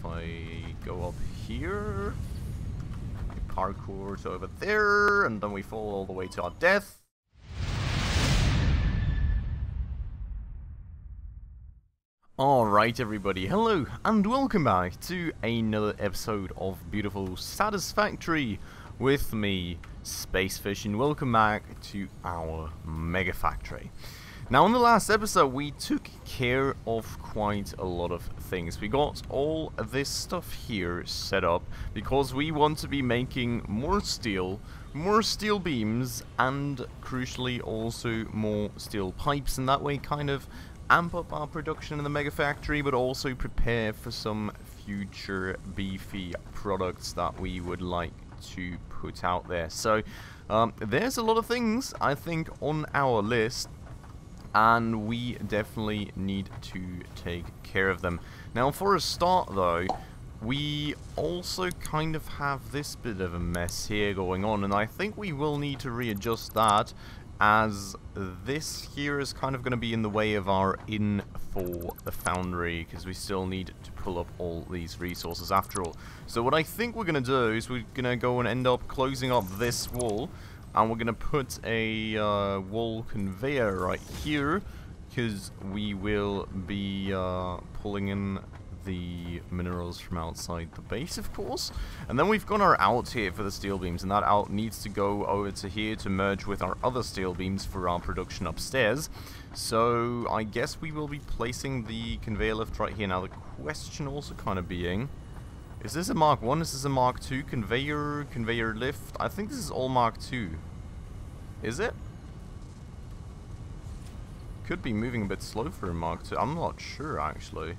I go up here, parkour to over there, and then we fall all the way to our death. Alright everybody, hello and welcome back to another episode of beautiful Satisfactory with me, Spacefish, and welcome back to our Megafactory. Now in the last episode we took care of quite a lot of things. We got all this stuff here set up because we want to be making more steel beams, and crucially also more steel pipes, and that way kind of amp up our production in the Megafactory, but also prepare for some future beefy products that we would like to put out there. So there's a lot of things I think on our list, and we definitely need to take care of them. Now for a start though, we also kind of have this bit of a mess here going on, and I think we will need to readjust that, as this here is kind of going to be in the way of our in for the foundry, because we still need to pull up all these resources after all. So what I think we're going to do is we're going to go and end up closing up this wall, and we're going to put a wall conveyor right here, because we will be pulling in the minerals from outside the base, of course. And then we've got our out here for the steel beams, and that out needs to go over to here to merge with our other steel beams for our production upstairs. So I guess we will be placing the conveyor lift right here. Now the question also kind of being, is this a Mark 1? Is this a Mark 2 conveyor lift? I think this is all Mark 2. Is it? Could be moving a bit slow for a Mark 2. I'm not sure actually.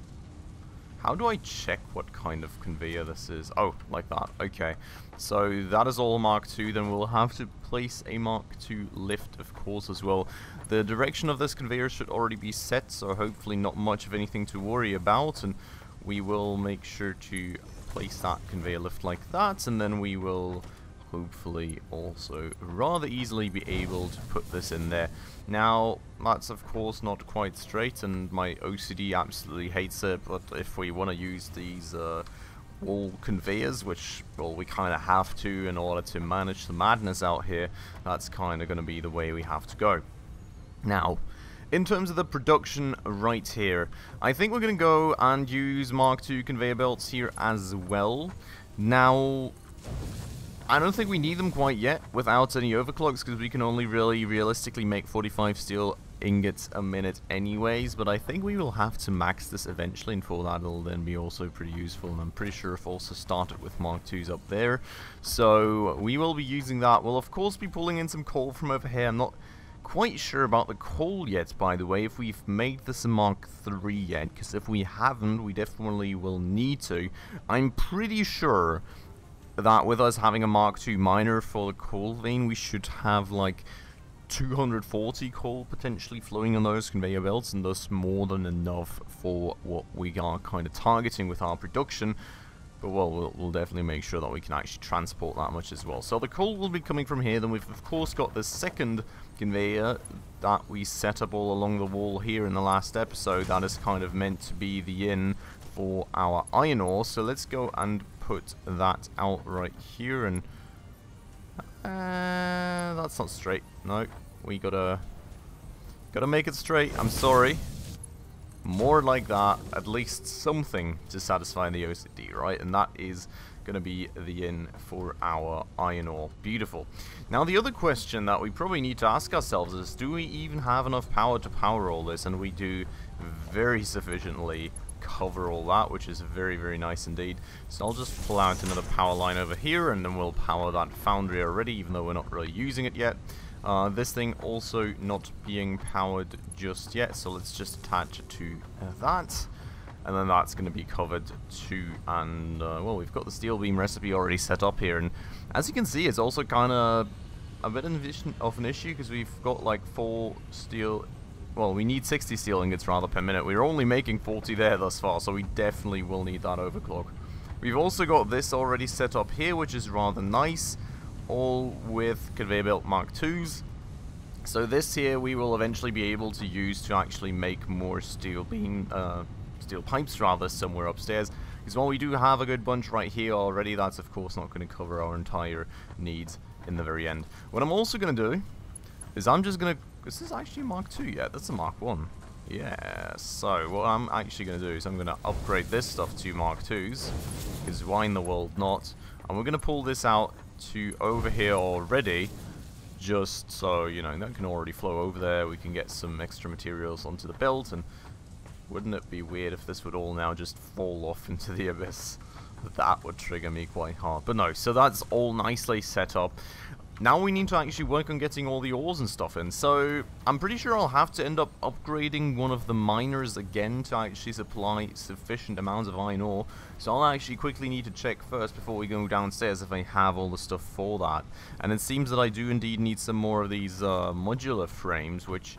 How do I check what kind of conveyor this is? Oh, like that. Okay. So that is all Mark II. Then we'll have to place a Mark II lift, of course, as well. The direction of this conveyor should already be set, so hopefully not much of anything to worry about. And we will make sure to place that conveyor lift like that. And then we will hopefully also rather easily be able to put this in there. Now that's of course not quite straight, and my OCD absolutely hates it, but if we want to use these wall conveyors, which, well, we kind of have to in order to manage the madness out here, that's kind of going to be the way we have to go. Now in terms of the production right here, I think we're going to go and use Mark II conveyor belts here as well. Now I don't think we need them quite yet without any overclocks, because we can only really realistically make 45 steel ingots a minute anyways, but I think we will have to max this eventually, and for that it'll then be also pretty useful. And I'm pretty sure I've also started with Mark IIs up there, so we will be using that. We'll of course be pulling in some coal from over here. I'm not quite sure about the coal yet, by the way, if we've made this a Mark III yet, because if we haven't, we definitely will need to. I'm pretty sure that with us having a Mark II miner for the coal vein, we should have like 240 coal potentially flowing on those conveyor belts, and thus more than enough for what we are kind of targeting with our production. But well, we'll definitely make sure that we can actually transport that much as well. So the coal will be coming from here. Then we've of course got the second conveyor that we set up all along the wall here in the last episode. That is kind of meant to be the in for our iron ore. So let's go and put that out right here, and that's not straight. No, we gotta make it straight. I'm sorry. More like that, at least something to satisfy the OCD, right? And that is gonna be the in for our iron ore. Beautiful. Now the other question that we probably need to ask ourselves is, do we even have enough power to power all this? And we do very sufficiently cover all that, which is very, very nice indeed. So I'll just pull out another power line over here, and then we'll power that foundry already, even though we're not really using it yet. This thing also not being powered just yet, so let's just attach it to that, and then that's going to be covered too. And well, we've got the steel beam recipe already set up here, and as you can see, it's also kind of a bit of an issue, because we've got like 4 steel. Well, we need 60 steel ingots rather per minute. We're only making 40 there thus far, so we definitely will need that overclock. We've also got this already set up here, which is rather nice, all with conveyor belt Mark IIs. So this here we will eventually be able to use to actually make more steel pipes rather somewhere upstairs, Because while we do have a good bunch right here already, that's of course not going to cover our entire needs in the very end. What I'm also going to do is I'm just going to... Is this actually Mark II? Yeah, that's a Mark 1. Yeah, so what I'm actually going to do is I'm going to upgrade this stuff to Mark IIs, because why in the world not? And we're going to pull this out to over here already, just so, you know, that can already flow over there. We can get some extra materials onto the belt, and wouldn't it be weird if this would all now just fall off into the abyss? That would trigger me quite hard. But no, so that's all nicely set up. Now we need to actually work on getting all the ores and stuff in. So I'm pretty sure I'll have to end up upgrading one of the miners again to actually supply sufficient amounts of iron ore. So I'll actually quickly need to check first before we go downstairs if I have all the stuff for that. And it seems that I do indeed need some more of these modular frames, which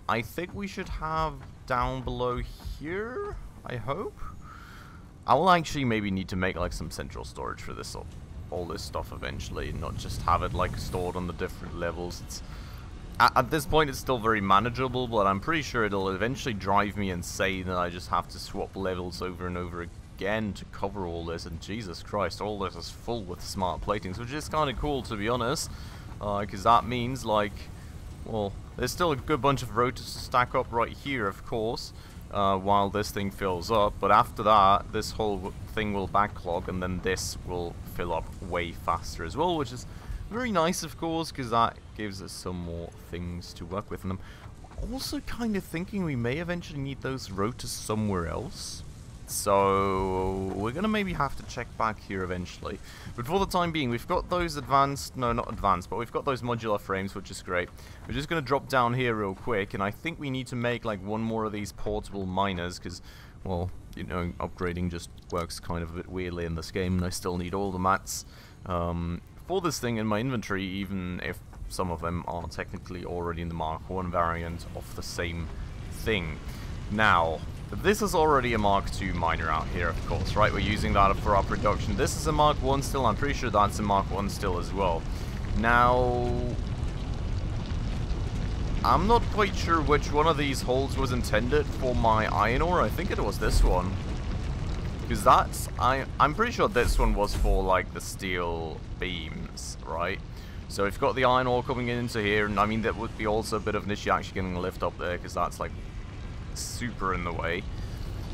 I think we should have down below here, I hope. I will actually maybe need to make like some central storage for this all this stuff eventually, and not just have it like stored on the different levels. It's at this point it's still very manageable, but I'm pretty sure it'll eventually drive me insane that I just have to swap levels over and over again to cover all this. And Jesus Christ, all this is full with smart platings, which is kind of cool, to be honest, because that means, like, well, there's still a good bunch of rotors to stack up right here, of course, while this thing fills up, but after that this whole thing will backlog, and then this will fill up way faster as well, which is very nice, of course, because that gives us some more things to work with. And I'm also kind of thinking we may eventually need those rotors somewhere else, so we're gonna maybe have to check back here eventually. But for the time being, we've got those advanced, no, not advanced, but we've got those modular frames, which is great. We're just gonna drop down here real quick, and I think we need to make like one more of these portable miners, because, well, you know, upgrading just works kind of a bit weirdly in this game, and I still need all the mats for this thing in my inventory, even if some of them are technically already in the Mark I variant of the same thing. Now, this is already a Mark II miner out here, of course, right? We're using that for our production. This is a Mark I still. I'm pretty sure that's a Mark I still as well. Now, I'm not quite sure which one of these holes was intended for my iron ore. I think it was this one, because that's, I'm pretty sure this one was for like the steel beams, right? So we've got the iron ore coming into here, and I mean that would be also a bit of an issue actually getting a lift up there, because that's like super in the way.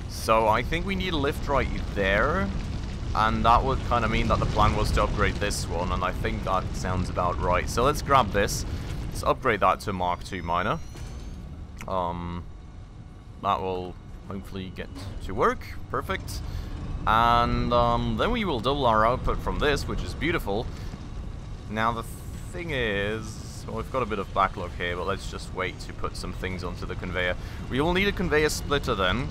So I think we need a lift right there, and that would kind of mean that the plan was to upgrade this one, and I think that sounds about right. So let's grab this. Let's upgrade that to Mark II miner. That will hopefully get to work. Perfect. And then we will double our output from this, which is beautiful. Now the thing is, well, we've got a bit of backlog here, but let's just wait to put some things onto the conveyor. We will need a conveyor splitter then,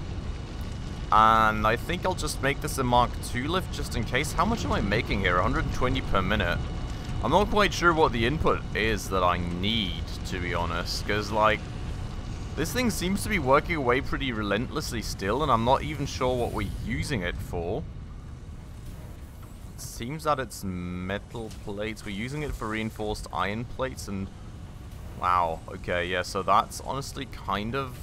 and I think I'll just make this a Mark II lift just in case. How much am I making here? 120 per minute. I'm not quite sure what the input is that I need, to be honest, because, like, this thing seems to be working away pretty relentlessly still, and I'm not even sure what we're using it for. It seems that it's metal plates. We're using it for reinforced iron plates, and wow, okay, yeah, so that's honestly kind of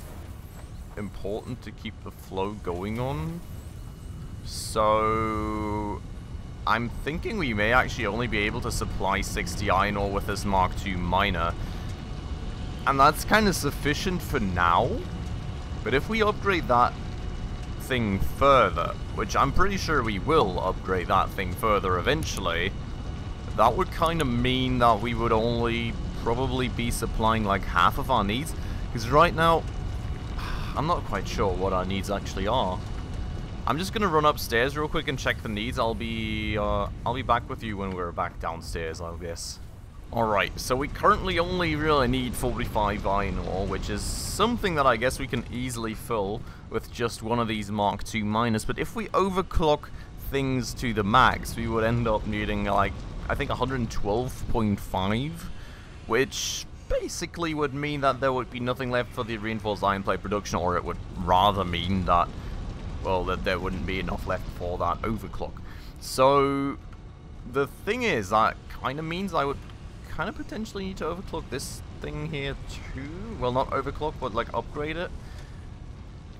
important to keep the flow going on. So I'm thinking we may actually only be able to supply 60 iron ore with this Mark II miner, and that's kind of sufficient for now. But if we upgrade that thing further, which I'm pretty sure we will upgrade that thing further eventually, that would kind of mean that we would only probably be supplying like half of our needs, because right now I'm not quite sure what our needs actually are. I'm just gonna run upstairs real quick and check the needs. I'll be back with you when we're back downstairs, I guess. Alright, so we currently only really need 45 iron ore, which is something that I guess we can easily fill with just one of these Mark II miners. But if we overclock things to the max, we would end up needing, like, I think 112.5, which basically would mean that there would be nothing left for the reinforced iron plate production, or it would rather mean that, well, that there wouldn't be enough left for that overclock. So the thing is, that kind of means I would kind of potentially need to overclock this thing here too. Well, not overclock, but like upgrade it.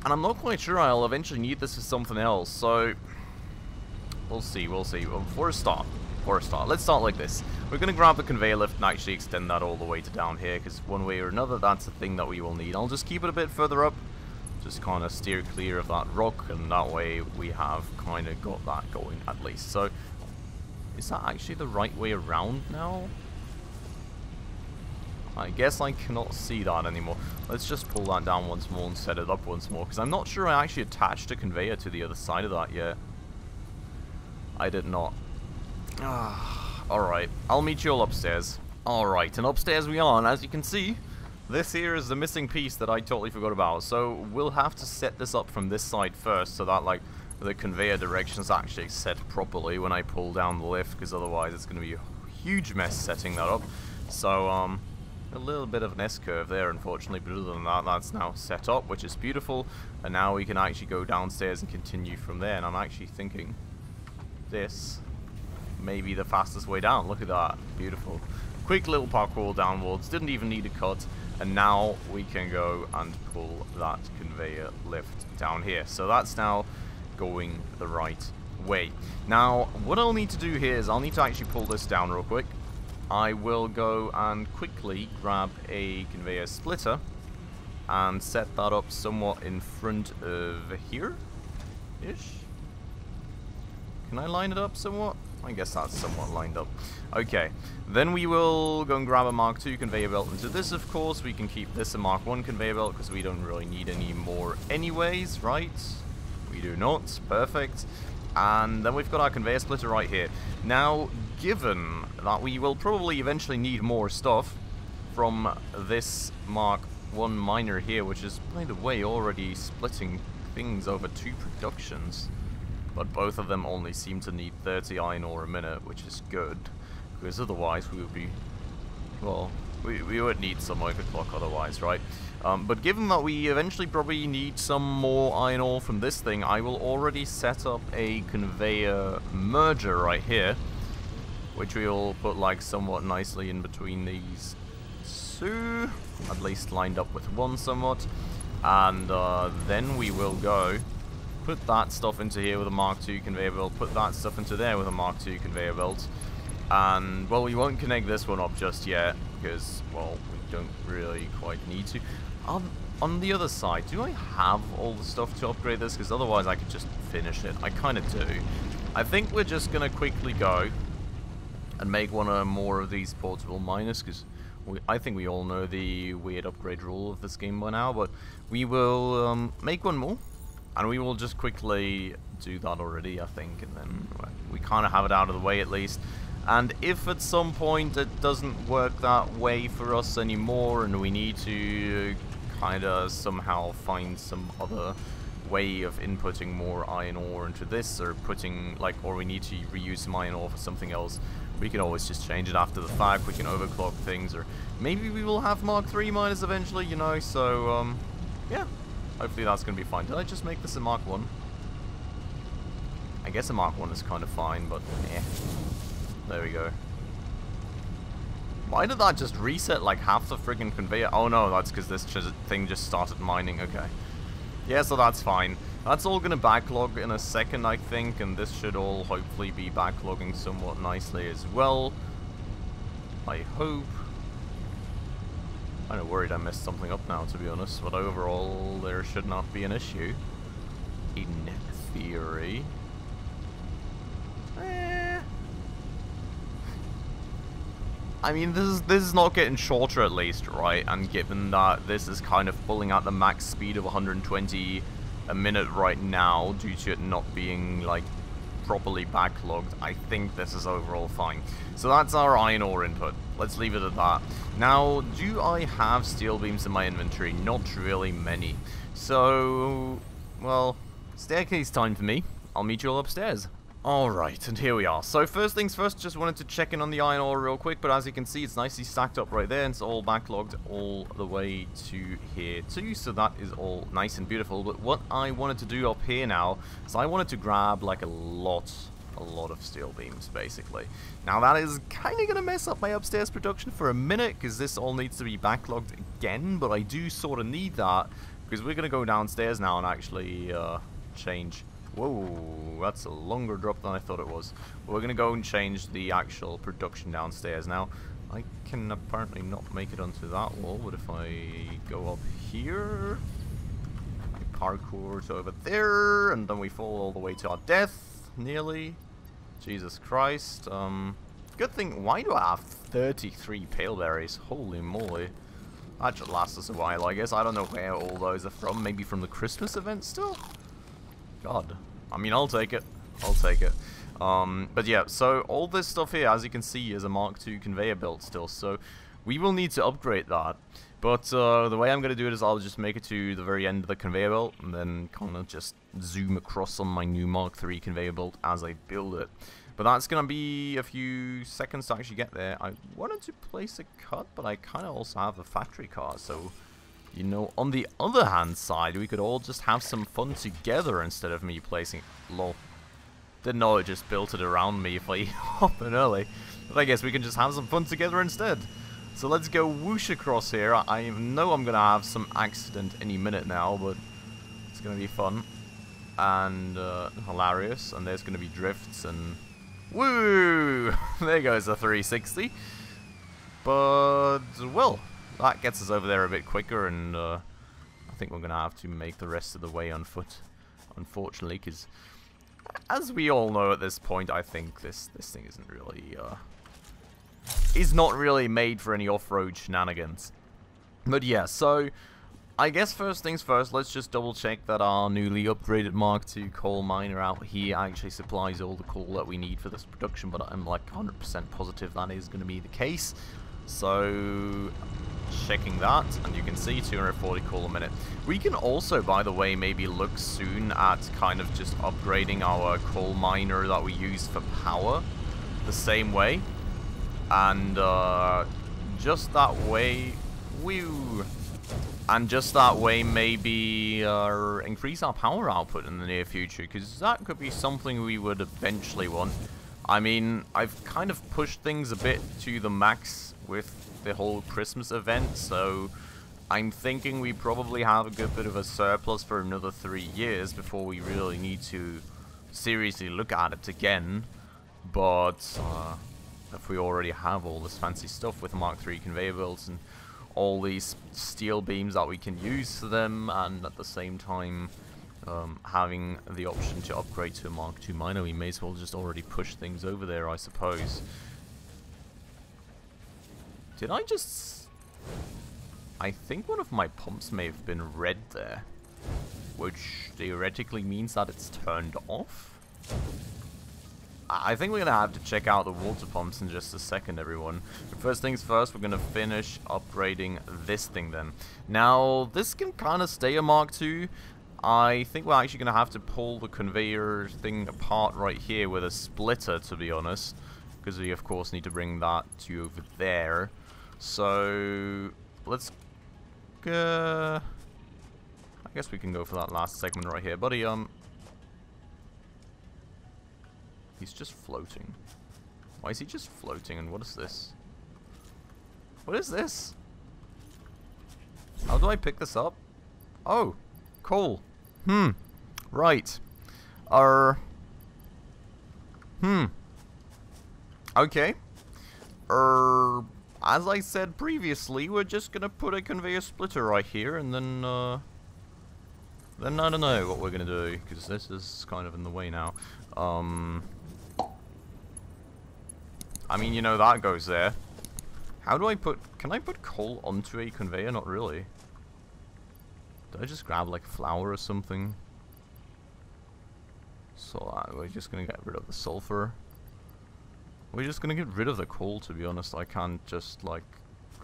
And I'm not quite sure I'll eventually need this for something else. So We'll see, we'll see. Well, for a start, let's start like this. We're going to grab the conveyor lift and actually extend that all the way to down here, because one way or another, that's a thing that we will need. I'll just keep it a bit further up, just kind of steer clear of that rock, and that way we have kind of got that going at least. So, is that actually the right way around now? I guess I cannot see that anymore. Let's just pull that down once more and set it up once more, because I'm not sure I actually attached a conveyor to the other side of that yet. I did not. Alright, I'll meet you all upstairs. Alright, and upstairs we are, and as you can see, this here is the missing piece that I totally forgot about. So we'll have to set this up from this side first, so that like the conveyor direction is actually set properly when I pull down the lift, because otherwise it's going to be a huge mess setting that up. So, a little bit of an S-curve there, unfortunately, but other than that, that's now set up, which is beautiful. And now we can actually go downstairs and continue from there. And I'm actually thinking this may be the fastest way down. Look at that. Beautiful. Quick little parkour downwards. Didn't even need a cut. And now we can go and pull that conveyor lift down here. So that's now going the right way. Now, what I'll need to do here is I'll need to actually pull this down real quick. I will go and quickly grab a conveyor splitter and set that up somewhat in front of here-ish. Can I line it up somewhat? I guess that's somewhat lined up. Okay, then we will go and grab a Mark II conveyor belt into this, of course. We can keep this a Mark I conveyor belt because we don't really need any more anyways, right? We do not. Perfect. And then we've got our conveyor splitter right here. Now, given that we will probably eventually need more stuff from this Mark I miner here, which is, by the way, already splitting things over 2 productions, but both of them only seem to need 30 iron ore a minute, which is good, because otherwise we would be, well, we would need some overclock otherwise, right? But given that we eventually probably need some more iron ore from this thing, I will already set up a conveyor merger right here, which we will put like somewhat nicely in between these two, at least lined up with one somewhat. And then we will go put that stuff into here with a Mark II conveyor belt, put that stuff into there with a Mark II conveyor belt. And, well, we won't connect this one up just yet, because, well, we don't really quite need to. On the other side, do I have all the stuff to upgrade this? Because otherwise I could just finish it. I kind of do. I think we're just going to quickly go and make one or more of these portable miners, because I think we all know the weird upgrade rule of this game by now, but we will make one more, and we will just quickly do that already, I think, and then we kind of have it out of the way at least. And if at some point it doesn't work that way for us anymore and we need to kind of somehow find some other way of inputting more iron ore into this, or putting, like, or we need to reuse some iron ore for something else, we can always just change it after the fact. We can overclock things, or maybe we will have Mark III miners eventually, you know, so, yeah. Hopefully that's going to be fine. Did I just make this a Mark I? I guess a Mark I is kind of fine, but eh. There we go. Why did that just reset like half the friggin' conveyor? Oh no, that's because this thing just started mining. Okay. Yeah, so that's fine. That's all going to backlog in a second, I think, and this should all hopefully be backlogging somewhat nicely as well. I hope. I'm kind of worried I messed something up now, to be honest, but overall there should not be an issue. In theory. I mean, this is not getting shorter at least, right? And given that this is kind of pulling out the max speed of 120 a minute right now, due to it not being, like, properly backlogged, I think this is overall fine. So that's our iron ore input. Let's leave it at that. Now, do I have steel beams in my inventory? Not really many. So, well, staircase time for me. I'll meet you all upstairs. Alright, and here we are. So first things first, just wanted to check in on the iron ore real quick, but as you can see, it's nicely stacked up right there, and it's all backlogged all the way to here too, so that is all nice and beautiful. But what I wanted to do up here now is I wanted to grab like a lot of steel beams, basically. Now that is kind of going to mess up my upstairs production for a minute, because this all needs to be backlogged again, but I do sort of need that, because we're going to go downstairs now and actually change Whoa, that's a longer drop than I thought it was. We're going to go and change the actual production downstairs now. I can apparently not make it onto that wall, but if I go up here, I parkour to over there, and then we fall all the way to our death, nearly. Jesus Christ. Good thing, why do I have 33 pale berries? Holy moly. That should last us a while, I guess. I don't know where all those are from. Maybe from the Christmas event still? God. I mean, I'll take it. I'll take it. But yeah, so all this stuff here, as you can see, is a Mark II conveyor belt still. So we will need to upgrade that. But the way I'm going to do it is I'll just make it to the very end of the conveyor belt and then kind of just zoom across on my new Mark III conveyor belt as I build it. But that's going to be a few seconds to actually get there. I wanted to place a cut, but I kind of also have a factory car, so, you know, on the other hand side, we could all just have some fun together instead of me placing... Lol. Didn't know it just built it around me if I hop in early. But I guess we can just have some fun together instead. So let's go whoosh across here. I know I'm going to have some accident any minute now, but it's going to be fun. And hilarious. And there's going to be drifts and... Woo! There goes the 360. But, well, that gets us over there a bit quicker, and I think we're going to have to make the rest of the way on foot, unfortunately, because, as we all know at this point, I think this thing isn't really, is not really made for any off-road shenanigans. But yeah, so... I guess first things first, let's just double check that our newly upgraded Mark II coal miner out here actually supplies all the coal that we need for this production, but I'm like 100% positive that is going to be the case. So, checking that, and you can see 240 coal a minute. We can also, by the way, maybe look soon at kind of just upgrading our coal miner that we use for power the same way. And just that way, woo! And just that way, maybe increase our power output in the near future, because that could be something we would eventually want. I mean, I've kind of pushed things a bit to the max with the whole Christmas event, so I'm thinking we probably have a good bit of a surplus for another 3 years before we really need to seriously look at it again. But if we already have all this fancy stuff with Mark III conveyor belts and all these steel beams that we can use for them, and at the same time having the option to upgrade to a Mark II miner, we may as well just already push things over there, I suppose. Did I just... I think one of my pumps may have been red there, which theoretically means that it's turned off. I think we're going to have to check out the water pumps in just a second, everyone. But first things first, we're going to finish upgrading this thing then. Now, this can kind of stay a Mark II. I think we're actually going to have to pull the conveyor thing apart right here with a splitter, to be honest. Because we, of course, need to bring that to over there. So, let's... I guess we can go for that last segment right here. Buddy, he's just floating. Why is he just floating, and what is this? What is this? How do I pick this up? Oh, cool. Right. Okay. As I said previously, we're just gonna put a conveyor splitter right here, and then I don't know what we're gonna do, because this is kind of in the way now. I mean, you know, that goes there. How do I put... Can I put coal onto a conveyor? Not really. Did I just grab, like, flour or something? So, we're just gonna get rid of the sulfur. We're just gonna get rid of the coal, to be honest. I can't just, like...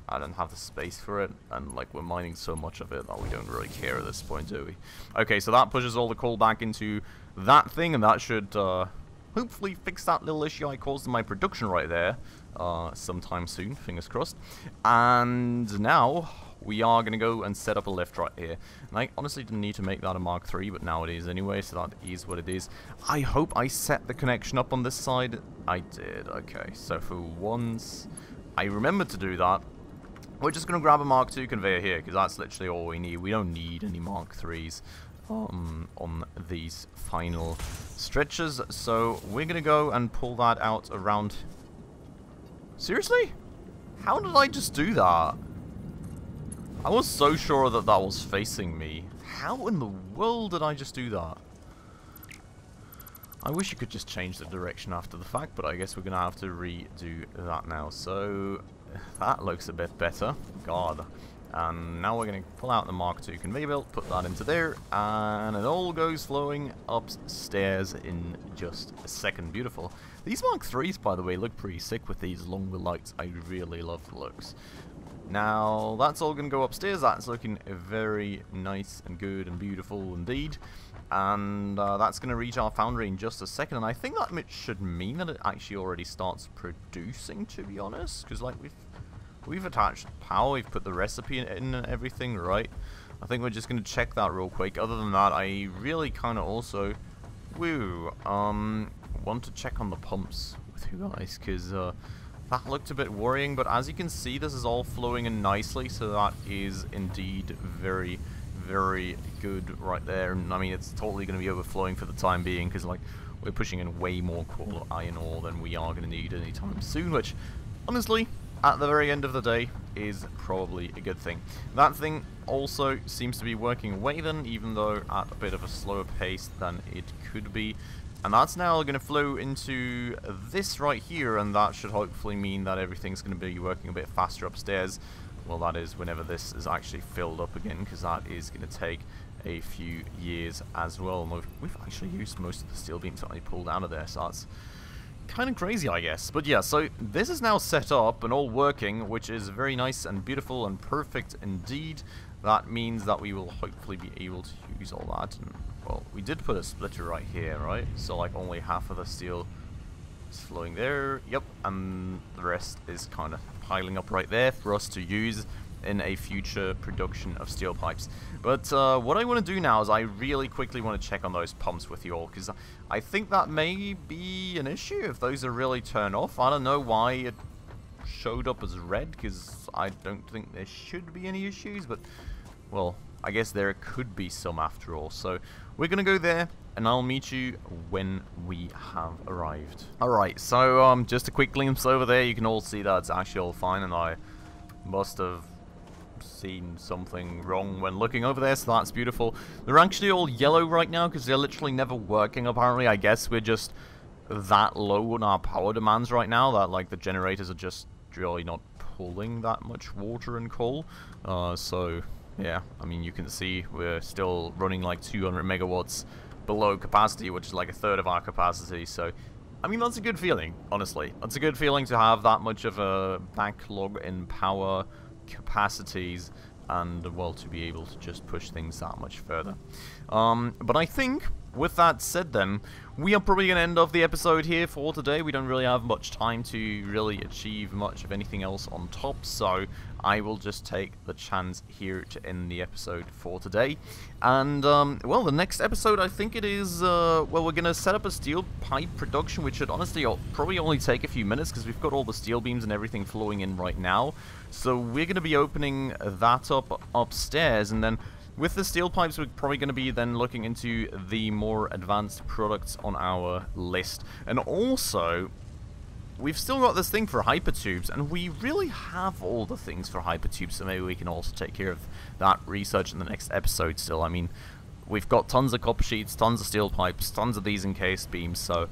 I don't have the space for it. And, like, we're mining so much of it that we don't really care at this point, do we? Okay, so that pushes all the coal back into that thing, and that should, hopefully fix that little issue I caused in my production right there sometime soon, fingers crossed. And now we are going to go and set up a lift right here. And I honestly didn't need to make that a Mark III, but now it is anyway, so that is what it is. I hope I set the connection up on this side. I did, okay. So for once, I remembered to do that. We're just going to grab a Mark II conveyor here, because that's literally all we need. We don't need any Mark IIIs. on these final stretches. So we're gonna go and pull that out around. Seriously? How did I just do that? I was so sure that that was facing me. How in the world did I just do that? I wish you could just change the direction after the fact, but I guess we're gonna have to redo that now. So that looks a bit better. God. And now we're going to pull out the Mark II conveyor belt, put that into there, and it all goes flowing upstairs in just a second. Beautiful. These Mark IIIs, by the way, look pretty sick with these longer lights. I really love the looks. Now, that's all going to go upstairs. That's looking very nice and good and beautiful indeed. And that's going to reach our foundry in just a second. And I think that should mean that it actually already starts producing, to be honest. Because, like, we've attached power, we've put the recipe in and everything, right? I think we're just going to check that real quick. Other than that, I really kind of also want to check on the pumps with you guys, because that looked a bit worrying. But as you can see, this is all flowing in nicely, so that is indeed very, very good right there. And I mean, it's totally going to be overflowing for the time being, because like we're pushing in way more coal iron ore than we are going to need anytime soon, which honestly, at the very end of the day, is probably a good thing. That thing also seems to be working away then, even though at a bit of a slower pace than it could be. And that's now going to flow into this right here, and that should hopefully mean that everything's going to be working a bit faster upstairs. Well, that is whenever this is actually filled up again, because that is going to take a few years as well. And we've actually used most of the steel beams that I pulled out of there, so that's kind of crazy, I guess. But yeah, so this is now set up and all working, which is very nice and beautiful and perfect indeed. That means that we will hopefully be able to use all that. And, well, we did put a splitter right here, right? So like only half of the steel is flowing there. Yep, and the rest is kind of piling up right there for us to use in a future production of steel pipes. But what I want to do now is I really quickly want to check on those pumps with you all, because I think that may be an issue if those are really turned off. I don't know why it showed up as red, because I don't think there should be any issues, but well, I guess there could be some after all. So we're gonna go there and I'll meet you when we have arrived. Alright, so just a quick glimpse over there. You can all see that it's actually all fine, and I must have seen something wrong when looking over there, so that's beautiful. They're actually all yellow right now because they're literally never working, apparently. I guess we're just that low on our power demands right now that like the generators are just really not pulling that much water and coal. So yeah, I mean, you can see we're still running like 200 megawatts below capacity, which is like a third of our capacity. So I mean, that's a good feeling, honestly. That's a good feeling to have that much of a backlog in power capacities, and well, to be able to just push things that much further. But I think with that said then, we are probably going to end off the episode here for today. We don't really have much time to really achieve much of anything else on top, so I will just take the chance here to end the episode for today. And well, the next episode, I think it is well, we're going to set up a steel pipe production, which should honestly probably only take a few minutes because we've got all the steel beams and everything flowing in right now. So we're going to be opening that up upstairs, and then with the steel pipes, we're probably going to be then looking into the more advanced products on our list. And also, we've still got this thing for hypertubes, and we really have all the things for hypertubes, so maybe we can also take care of that research in the next episode still. I mean, we've got tons of copper sheets, tons of steel pipes, tons of these encased beams, so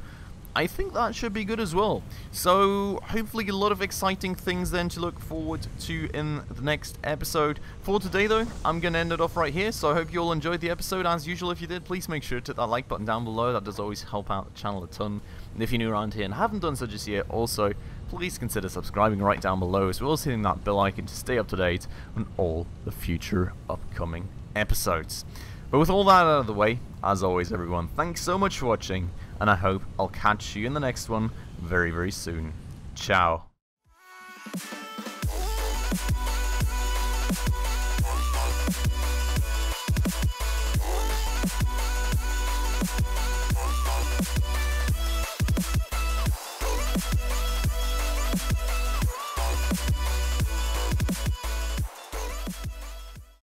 I think that should be good as well. So hopefully a lot of exciting things then to look forward to in the next episode. For today though, I'm going to end it off right here. So I hope you all enjoyed the episode. As usual, if you did, please make sure to hit that like button down below. That does always help out the channel a ton. And if you're new around here and haven't done so just yet, also please consider subscribing right down below, as well as hitting that bell icon to stay up to date on all the future upcoming episodes. But with all that out of the way, as always everyone, thanks so much for watching, and I hope I'll catch you in the next one very, very soon. Ciao.